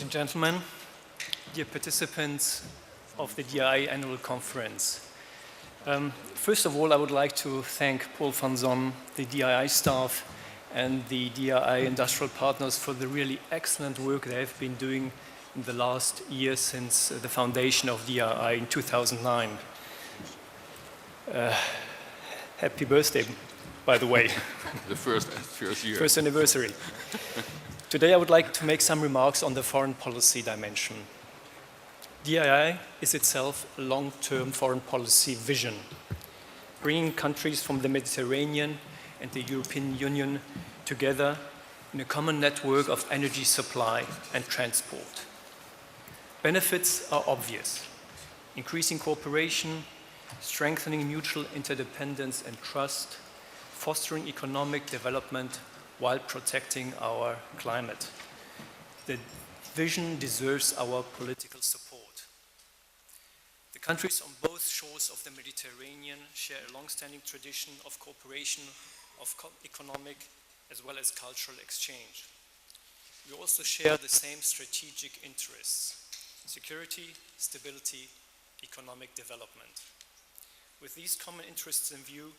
and gentlemen, dear participants of the DI Annual Conference. First of all, I would like to thank Paul van Zon, the DII staff, and the DII industrial partners for the really excellent work they have been doing in the last year since the foundation of DII in 2009. Happy birthday, by the way. The first year. First anniversary. Today I would like to make some remarks on the foreign policy dimension. DII is itself a long-term foreign policy vision, bringing countries from the Mediterranean and the European Union together in a common network of energy supply and transport. Benefits are obvious: increasing cooperation, strengthening mutual interdependence and trust, fostering economic development while protecting our climate. The vision deserves our political support. The countries on both shores of the Mediterranean share a long-standing tradition of cooperation, of economic as well as cultural exchange. We also share the same strategic interests: security, stability, economic development. With these common interests in view,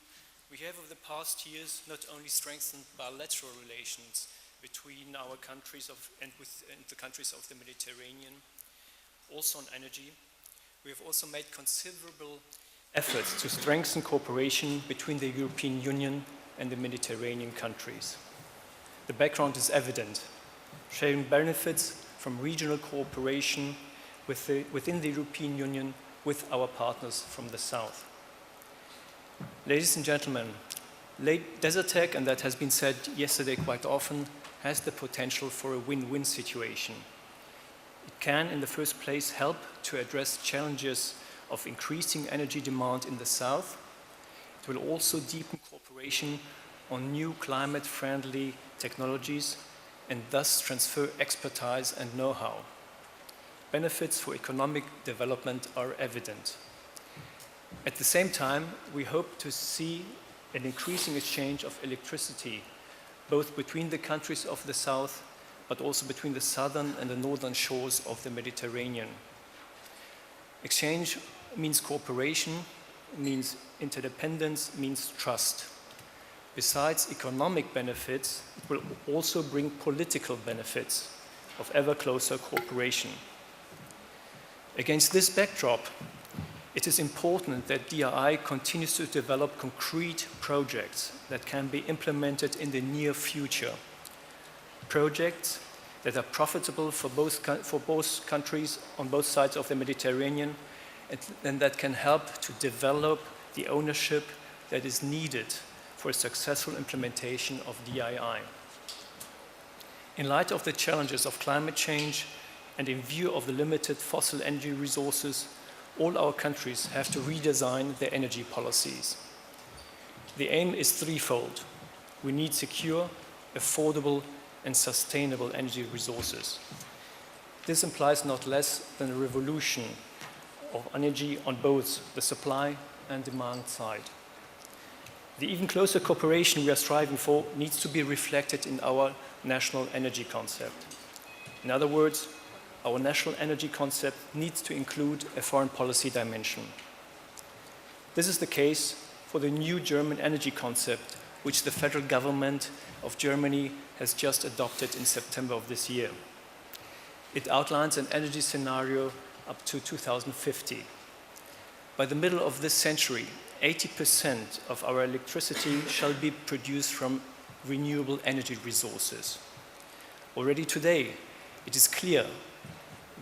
we have over the past years not only strengthened bilateral relations between our countries and the countries of the Mediterranean, also on energy. We have also made considerable efforts to strengthen cooperation between the European Union and the Mediterranean countries. The background is evident: sharing benefits from regional cooperation within the European Union with our partners from the south. Ladies and gentlemen, Desertec, and that has been said yesterday quite often, has the potential for a win-win situation. It can, in the first place, help to address challenges of increasing energy demand in the south. It will also deepen cooperation on new climate-friendly technologies and thus transfer expertise and know-how. Benefits for economic development are evident. At the same time, we hope to see an increasing exchange of electricity, both between the countries of the south, but also between the southern and the northern shores of the Mediterranean. Exchange means cooperation, means interdependence, means trust. Besides economic benefits, it will also bring political benefits of ever closer cooperation. Against this backdrop, it is important that DII continues to develop concrete projects that can be implemented in the near future. Projects that are profitable for both countries on both sides of the Mediterranean and that can help to develop the ownership that is needed for a successful implementation of DII. In light of the challenges of climate change and in view of the limited fossil energy resources, all our countries have to redesign their energy policies. The aim is threefold. We need secure, affordable, and sustainable energy resources. This implies not less than a revolution of energy on both the supply and demand side. The even closer cooperation we are striving for needs to be reflected in our national energy concept. In other words, our national energy concept needs to include a foreign policy dimension. This is the case for the new German energy concept, which the federal government of Germany has just adopted in September of this year. It outlines an energy scenario up to 2050. By the middle of this century, 80% of our electricity shall be produced from renewable energy resources. Already today, it is clear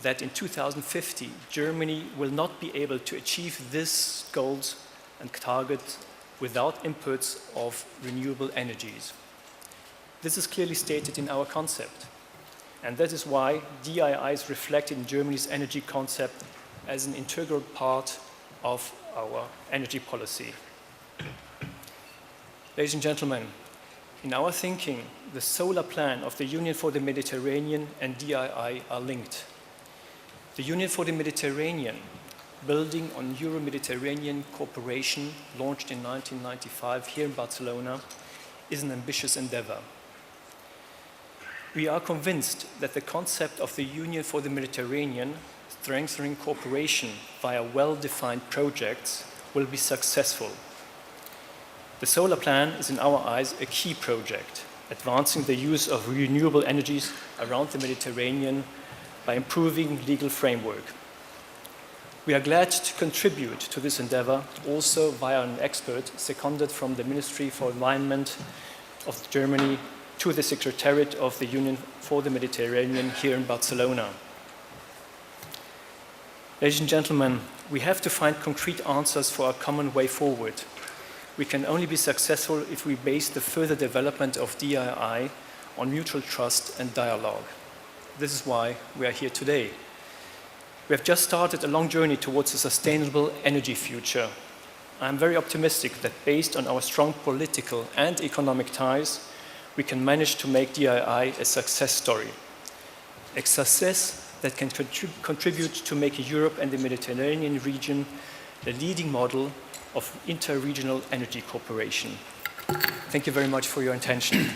that in 2050, Germany will not be able to achieve these goals and targets without inputs of renewable energies. This is clearly stated in our concept, and that is why DII is reflected in Germany's energy concept as an integral part of our energy policy. Ladies and gentlemen, in our thinking, the solar plan of the Union for the Mediterranean and DII are linked. The Union for the Mediterranean, building on Euro-Mediterranean cooperation, launched in 1995 here in Barcelona, is an ambitious endeavor. We are convinced that the concept of the Union for the Mediterranean, strengthening cooperation via well-defined projects, will be successful. The solar plan is in our eyes a key project, advancing the use of renewable energies around the Mediterranean by improving legal framework. We are glad to contribute to this endeavor also via an expert seconded from the Ministry for Environment of Germany to the Secretariat of the Union for the Mediterranean here in Barcelona. Ladies and gentlemen, we have to find concrete answers for our common way forward. We can only be successful if we base the further development of DII on mutual trust and dialogue. This is why we are here today. We have just started a long journey towards a sustainable energy future. I am very optimistic that based on our strong political and economic ties, we can manage to make DII a success story. A success that can contribute to making Europe and the Mediterranean region the leading model of inter-regional energy cooperation. Thank you very much for your attention.